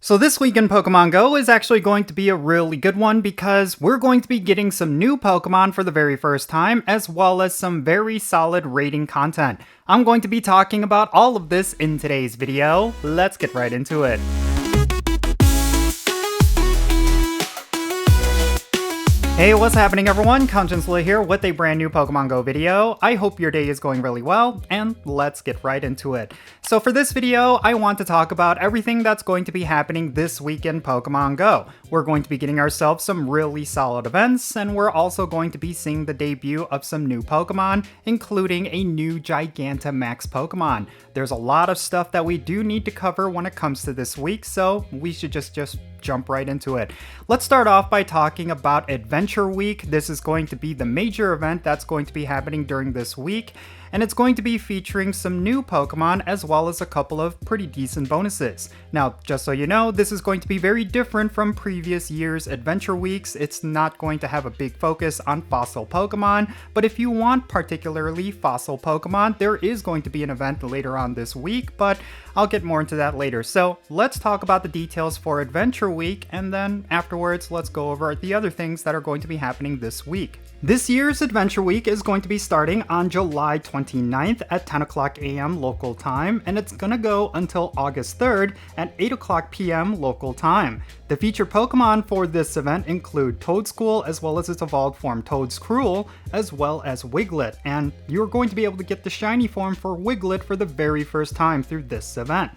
So this week in Pokemon Go is actually going to be a really good one because we're going to be getting some new Pokemon for the very first time, as well as some very solid rating content. I'm going to be talking about all of this in today's video. Let's get right into it. Hey, what's happening everyone? Jinsula here with a brand new Pokemon Go video. I hope your day is going really well, and let's get right into it. So for this video, I want to talk about everything that's going to be happening this week in Pokemon Go. We're going to be getting ourselves some really solid events, and we're also going to be seeing the debut of some new Pokemon, including a new Gigantamax Pokemon. There's a lot of stuff that we do need to cover when it comes to this week, so we should just jump right into it. Let's start off by talking about Adventure Week. This is going to be the major event that's going to be happening during this week, and it's going to be featuring some new Pokemon as well as a couple of pretty decent bonuses. Now, just so you know, this is going to be very different from previous years' Adventure Weeks. It's not going to have a big focus on fossil Pokemon, but if you want particularly fossil Pokemon, there is going to be an event later on this week, but I'll get more into that later. So let's talk about the details for Adventure Week, and then afterwards let's go over the other things that are going to be happening this week. This year's Adventure Week is going to be starting on July 29th at 10 o'clock a.m. local time, and it's gonna go until August 3rd at 8 o'clock p.m. local time. The featured Pokemon for this event include Toedscool, as well as its evolved form Toedscruel, as well as Wiglet, and you're going to be able to get the shiny form for Wiglet for the very first time through this event.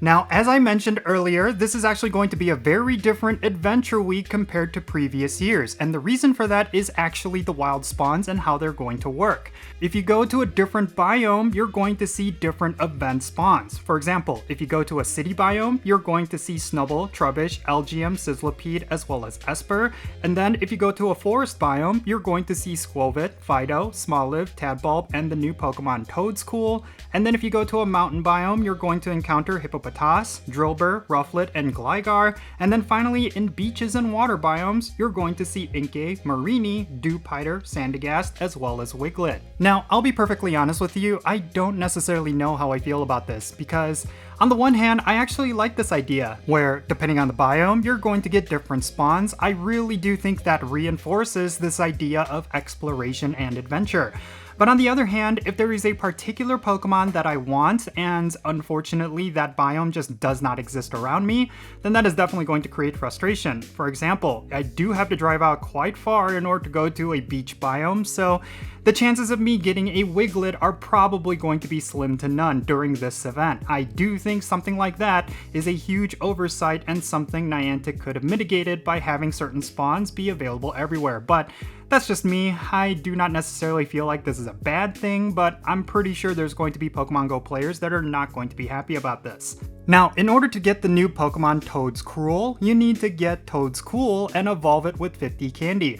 Now, as I mentioned earlier, this is actually going to be a very different Adventure Week compared to previous years, and the reason for that is actually the wild spawns and how they're going to work. If you go to a different biome, you're going to see different event spawns. For example, if you go to a city biome, you're going to see Snubbull, Trubbish, LGM, Sizzlipede, as well as Esper, and then if you go to a forest biome, you're going to see Squovit, Fidough, Smoliv, Tadbulb, and the new Pokemon Toedscool, and then if you go to a mountain biome, you're going to encounter Hippopotamus, Drillbur, Rufflet, and Gligar, and then finally in beaches and water biomes, you're going to see Inkay, Mareanie, Dewpider, Sandygast, as well as Wiglet. Now, I'll be perfectly honest with you, I don't necessarily know how I feel about this, because on the one hand, I actually like this idea, where depending on the biome, you're going to get different spawns. I really do think that reinforces this idea of exploration and adventure. But on the other hand, if there is a particular Pokemon that I want, and unfortunately that biome just does not exist around me, then that is definitely going to create frustration. For example, I do have to drive out quite far in order to go to a beach biome, so the chances of me getting a Wiglet are probably going to be slim to none during this event. I do think something like that is a huge oversight and something Niantic could have mitigated by having certain spawns be available everywhere, but that's just me. I do not necessarily feel like this is a bad thing, but I'm pretty sure there's going to be Pokemon Go players that are not going to be happy about this. Now, in order to get the new Pokemon Toedscruel, you need to get Toedscool and evolve it with 50 candy.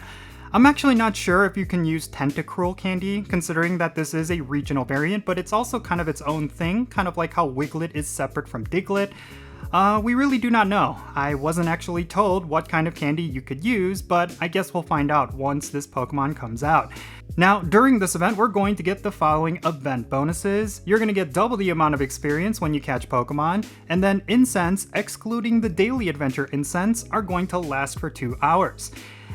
I'm actually not sure if you can use Tentacruel candy, considering that this is a regional variant, but it's also kind of its own thing, kind of like how Wiglet is separate from Diglett. We really do not know. I wasn't actually told what kind of candy you could use, but I guess we'll find out once this Pokemon comes out. Now, during this event, we're going to get the following event bonuses. You're going to get double the amount of experience when you catch Pokemon, and then incense, excluding the daily adventure incense, are going to last for 2 hours.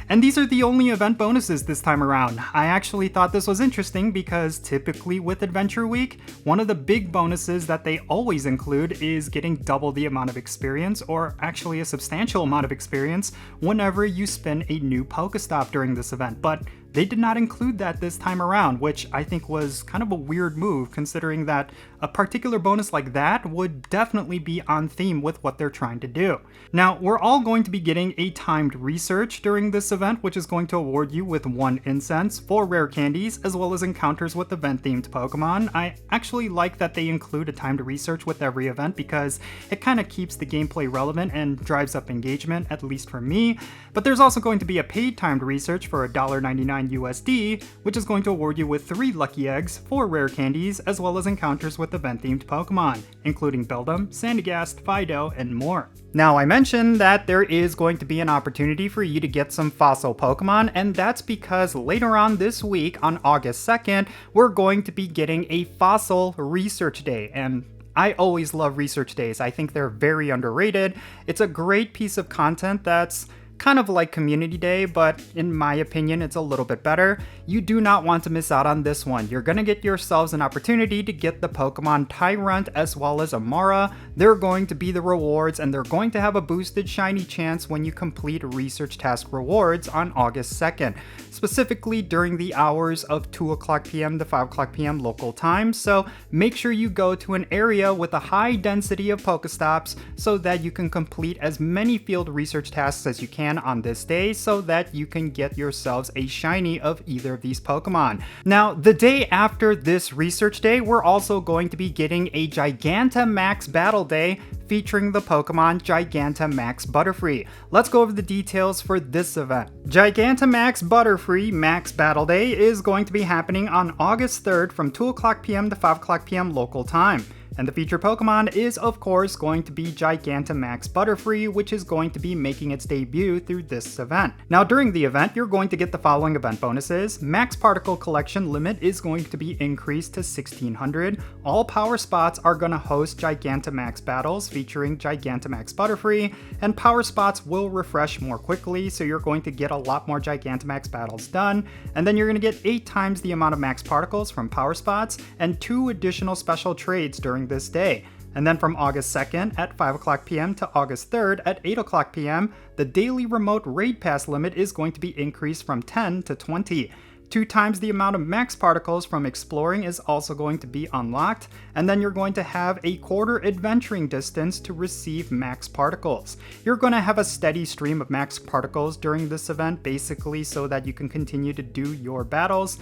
And these are the only event bonuses this time around. I actually thought this was interesting because typically with Adventure Week, one of the big bonuses that they always include is getting double the amount of experience, or actually a substantial amount of experience, whenever you spin a new Pokestop during this event. But they did not include that this time around, which I think was kind of a weird move, considering that a particular bonus like that would definitely be on theme with what they're trying to do. Now, we're all going to be getting a timed research during this event, which is going to award you with 1 incense, 4 rare candies, as well as encounters with event-themed Pokemon. I actually like that they include a timed research with every event because it kind of keeps the gameplay relevant and drives up engagement, at least for me. But there's also going to be a paid timed research for $1.99 USD, which is going to award you with 3 lucky eggs, 4 rare candies, as well as encounters with event-themed Pokemon, including Beldum, Sandygast, Fidough, and more. Now, I mentioned that there is going to be an opportunity for you to get some fossil Pokemon, and that's because later on this week, on August 2nd, we're going to be getting a fossil research day, and I always love research days. I think they're very underrated. It's a great piece of content that's kind of like Community Day, but in my opinion, it's a little bit better. You do not want to miss out on this one. You're gonna get yourselves an opportunity to get the Pokemon Tyrant as well as Amara. They're going to be the rewards, and they're going to have a boosted shiny chance when you complete research task rewards on August 2nd, specifically during the hours of 2 o'clock p.m. to 5 o'clock p.m. local time. So make sure you go to an area with a high density of Pokestops so that you can complete as many field research tasks as you can on this day so that you can get yourselves a shiny of either of these Pokemon. Now, the day after this research day, we're also going to be getting a Gigantamax Battle Day featuring the Pokemon Gigantamax Butterfree. Let's go over the details for this event. Gigantamax Butterfree Max Battle Day is going to be happening on August 3rd from 2 o'clock p.m. to 5 o'clock p.m. local time. And the featured Pokemon is, of course, going to be Gigantamax Butterfree, which is going to be making its debut through this event. Now, during the event, you're going to get the following event bonuses. Max Particle Collection limit is going to be increased to 1,600. All power spots are going to host Gigantamax battles featuring Gigantamax Butterfree, and power spots will refresh more quickly, so you're going to get a lot more Gigantamax battles done. And then you're going to get 8 times the amount of max particles from power spots and 2 additional special trades during this day. And then from August 2nd at 5 o'clock p.m. to August 3rd at 8 o'clock p.m., the daily remote raid pass limit is going to be increased from 10 to 20. 2 times the amount of max particles from exploring is also going to be unlocked, and then you're going to have a quarter adventuring distance to receive max particles. You're going to have a steady stream of max particles during this event, basically so that you can continue to do your battles,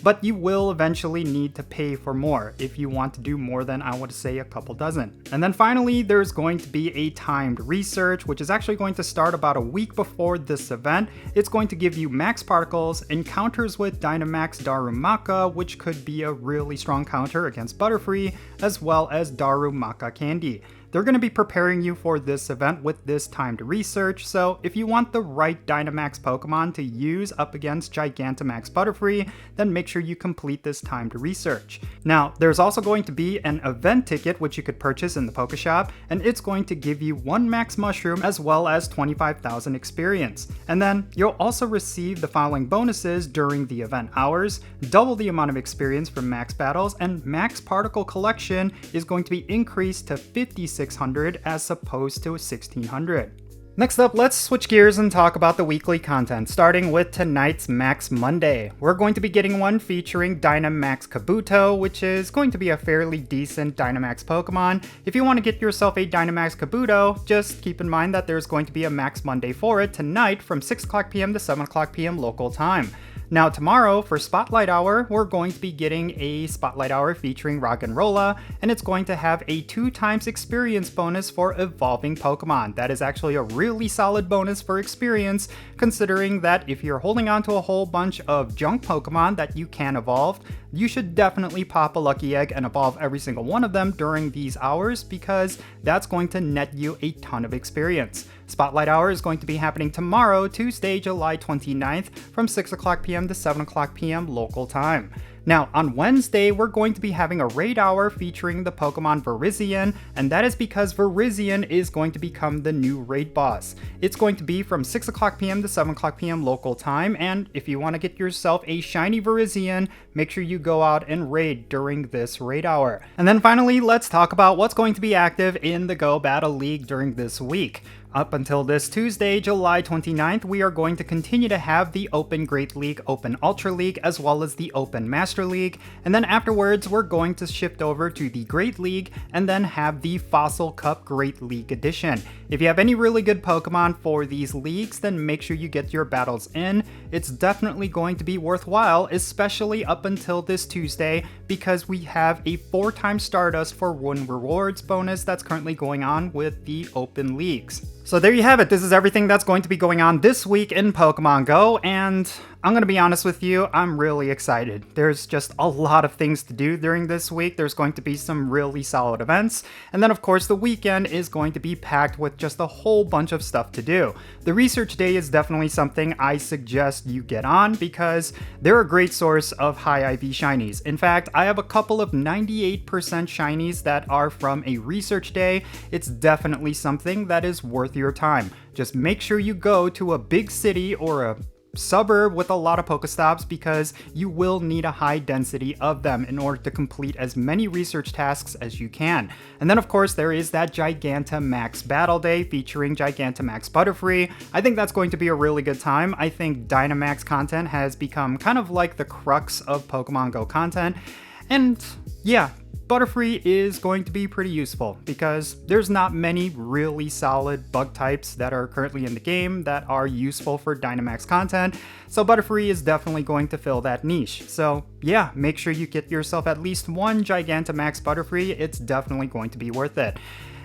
but you will eventually need to pay for more if you want to do more than, I would say, a couple dozen. And then finally, there's going to be a timed research, which is actually going to start about a week before this event. It's going to give you max particles, encounters with Dynamax Darumaka, which could be a really strong counter against Butterfree, as well as Darumaka Candy. They're going to be preparing you for this event with this timed research, so if you want the right Dynamax Pokemon to use up against Gigantamax Butterfree, then make sure you complete this timed research. Now, there's also going to be an event ticket which you could purchase in the Pokeshop, and it's going to give you 1 max mushroom as well as 25,000 experience. And then you'll also receive the following bonuses during the event hours: double the amount of experience from max battles, and max particle collection is going to be increased to 5,600 as opposed to 1,600. Next up, let's switch gears and talk about the weekly content, starting with tonight's Max Monday. We're going to be getting one featuring Dynamax Kabuto, which is going to be a fairly decent Dynamax Pokemon. If you want to get yourself a Dynamax Kabuto, just keep in mind that there's going to be a Max Monday for it tonight from 6 o'clock p.m. to 7 o'clock p.m. local time. Now tomorrow, for Spotlight Hour, we're going to be getting a Spotlight Hour featuring Roggenrola, and it's going to have a 2 times experience bonus for evolving Pokemon. That is actually a really solid bonus for experience, considering that if you're holding on to a whole bunch of junk Pokemon that you can evolve, you should definitely pop a lucky egg and evolve every single one of them during these hours, because that's going to net you a ton of experience. Spotlight Hour is going to be happening tomorrow, Tuesday, July 29th, from 6 o'clock p.m. to 7 o'clock p.m. local time. Now, on Wednesday, we're going to be having a raid hour featuring the Pokemon Virizion, and that is because Virizion is going to become the new raid boss. It's going to be from 6 o'clock p.m. to 7 o'clock p.m. local time, and if you want to get yourself a shiny Virizion, make sure you go out and raid during this raid hour. And then finally, let's talk about what's going to be active in the Go Battle League during this week. Up until this Tuesday, July 29th, we are going to continue to have the Open Great League, Open Ultra League, as well as the Open Master League, and then afterwards we're going to shift over to the Great League and then have the Fossil Cup Great League Edition. If you have any really good Pokemon for these leagues, then make sure you get your battles in. It's definitely going to be worthwhile, especially up until this Tuesday, because we have a 4 times Stardust for 1 rewards bonus that's currently going on with the Open Leagues. So there you have it. This is everything that's going to be going on this week in Pokemon Go, and I'm gonna be honest with you, I'm really excited. There's just a lot of things to do during this week. There's going to be some really solid events, and then of course the weekend is going to be packed with just a whole bunch of stuff to do. The research day is definitely something I suggest you get on because they're a great source of high IV shinies. In fact, I have a couple of 98% shinies that are from a research day. It's definitely something that is worth your time. Just make sure you go to a big city or a suburb with a lot of Pokestops because you will need a high density of them in order to complete as many research tasks as you can. And then of course there is that Gigantamax Battle Day featuring Gigantamax Butterfree. I think that's going to be a really good time. I think Dynamax content has become kind of like the crux of Pokemon Go content. And yeah, Butterfree is going to be pretty useful because there's not many really solid bug types that are currently in the game that are useful for Dynamax content, so Butterfree is definitely going to fill that niche. So yeah, make sure you get yourself at least one Gigantamax Butterfree, it's definitely going to be worth it.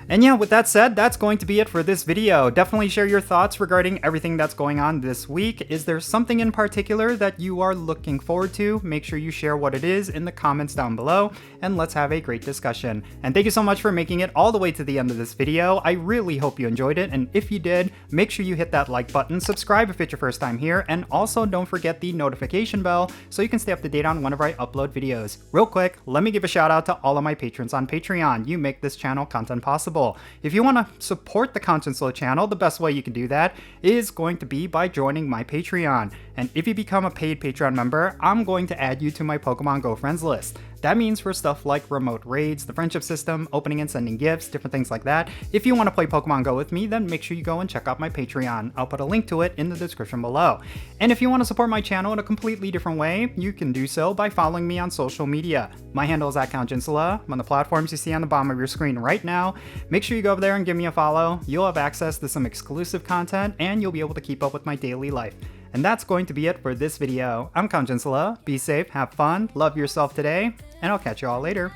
And yeah, with that said, that's going to be it for this video. Definitely share your thoughts regarding everything that's going on this week. Is there something in particular that you are looking forward to? Make sure you share what it is in the comments down below, and let's have a great discussion. And thank you so much for making it all the way to the end of this video. I really hope you enjoyed it, and if you did, make sure you hit that like button, subscribe if it's your first time here, and also don't forget the notification bell so you can stay up to date on whenever I upload videos. Real quick, let me give a shout out to all of my patrons on Patreon. You make this channel content possible. If you want to support the Content Slow channel, the best way you can do that is going to be by joining my Patreon. And if you become a paid Patreon member, I'm going to add you to my Pokemon Go friends list. That means for stuff like remote raids, the friendship system, opening and sending gifts, different things like that. If you want to play Pokemon Go with me, then make sure you go and check out my Patreon. I'll put a link to it in the description below. And if you want to support my channel in a completely different way, you can do so by following me on social media. My handle is @Jinsula. I'm on the platforms you see on the bottom of your screen right now. Make sure you go over there and give me a follow. You'll have access to some exclusive content, and you'll be able to keep up with my daily life. And that's going to be it for this video. I'm Jinsula. Be safe, have fun, love yourself today, and I'll catch you all later.